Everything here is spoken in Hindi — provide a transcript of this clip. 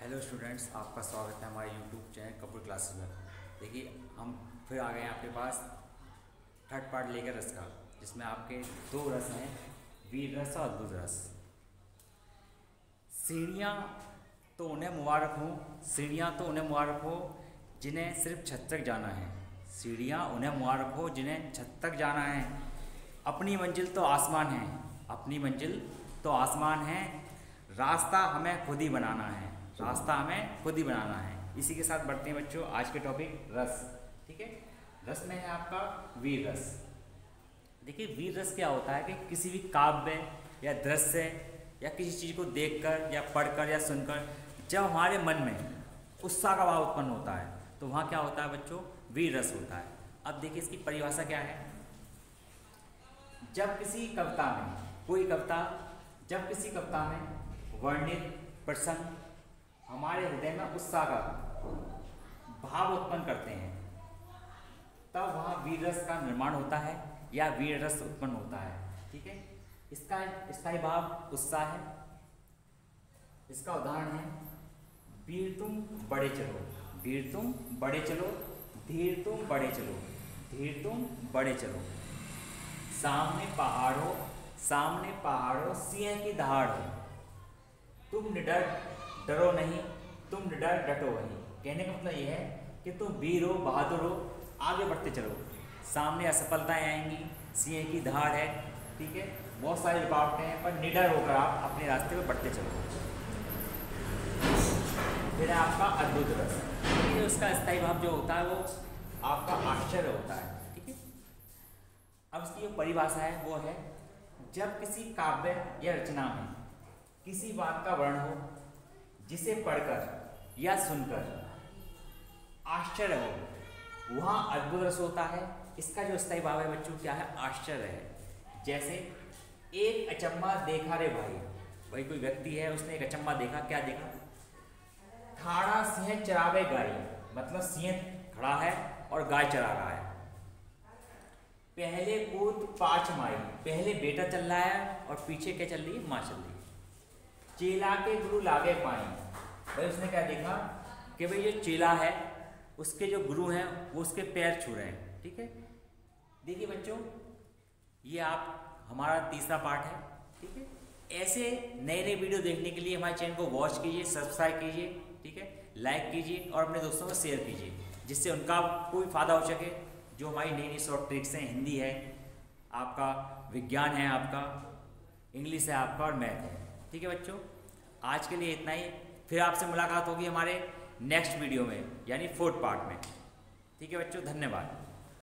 हेलो स्टूडेंट्स, आपका स्वागत है हमारे यूट्यूब चैनल कंप्यूटर क्लासेस में। देखिए, हम फिर आ गए हैं आपके पास थर्ड पार्ट लेकर रस का, जिसमें आपके दो रस हैं, वीर रस और अद्भुत रस। सीढ़ियाँ तो उन्हें मुबारक हो, सीढ़ियाँ तो उन्हें मुबारक हो जिन्हें सिर्फ छत तक जाना है। सीढ़ियाँ उन्हें मुबारक हो जिन्हें छत तक जाना है। अपनी मंजिल तो आसमान है, अपनी मंजिल तो आसमान है। रास्ता हमें खुद ही बनाना है, रास्ता हमें खुद ही बनाना है। इसी के साथ बढ़ते हैं बच्चों आज के टॉपिक रस। ठीक है, रस में है आपका वीर रस। देखिए, वीर रस क्या होता है कि किसी भी काव्य या दृश्य या किसी चीज़ को देखकर या पढ़कर या सुनकर जब हमारे मन में उत्साह का भाव उत्पन्न होता है तो वहाँ क्या होता है बच्चों, वीर रस होता है। अब देखिए, इसकी परिभाषा क्या है। जब किसी कविता में जब किसी कविता में वर्णित प्रसंग हमारे हृदय में उत्साह का भाव उत्पन्न करते हैं, तब वहाँ वीर रस का निर्माण होता है या वीर रस उत्पन्न होता है। ठीक है, इसका स्थायी भाव उत्साह है। इसका उदाहरण है, वीर तुम बड़े चलो, वीर तुम बड़े चलो, धीर तुम बड़े चलो, धीर तुम बड़े चलो। सामने पहाड़ों सिंह की दहाड़ हो, तुम निडर डरो नहीं, तुम निडर डटो वहीं। कहने का मतलब यह है कि तुम वीर हो, बहादुर हो, आगे बढ़ते चलो। सामने असफलताएं आएंगी, सिंह की दहाड़ है, ठीक है, बहुत सारी रुकावटें हैं, पर निडर होकर आप अपने रास्ते पर बढ़ते चलो। फिर है आपका अद्भुत रस। देखिए, उसका स्थायी भाव जो होता है वो आपका आश्चर्य होता है। ठीक है, अब इसकी जो परिभाषा है वो है, जब किसी काव्य या रचना में किसी बात का वर्णन हो जिसे पढ़कर या सुनकर आश्चर्य हो, वहाँ अद्भुत रस होता है। इसका जो स्थायी भाव है बच्चों क्या है, आश्चर्य है। जैसे एक अचम्मा देखा रे भाई कोई व्यक्ति है, उसने एक अचम्मा देखा। क्या देखा? थाड़ा सिंह चरावे गाय, मतलब सिंह खड़ा है और गाय चरा रहा है। पहले पूत पाँच माई, पहले बेटा चल रहा है और पीछे क्या चल रही है, माँ चल रही है। चेला के गुरु लागे पाई, भाई उसने क्या देखा कि भाई जो चेला है उसके जो गुरु हैं वो उसके पैर छू रहे हैं। ठीक है, देखिए बच्चों, ये आप हमारा तीसरा पार्ट है। ठीक है, ऐसे नए नए वीडियो देखने के लिए हमारे चैनल को वॉच कीजिए, सब्सक्राइब कीजिए, ठीक है, लाइक कीजिए और अपने दोस्तों को शेयर कीजिए, जिससे उनका कोई फ़ायदा हो सके। जो हमारी नई नई शॉर्ट ट्रिक्स हैं, हिंदी है आपका, विज्ञान है आपका, इंग्लिश है आपका और मैथ है। ठीक है बच्चों, आज के लिए इतना ही। फिर आपसे मुलाकात होगी हमारे नेक्स्ट वीडियो में, यानी फोर्थ पार्ट में। ठीक है बच्चों, धन्यवाद।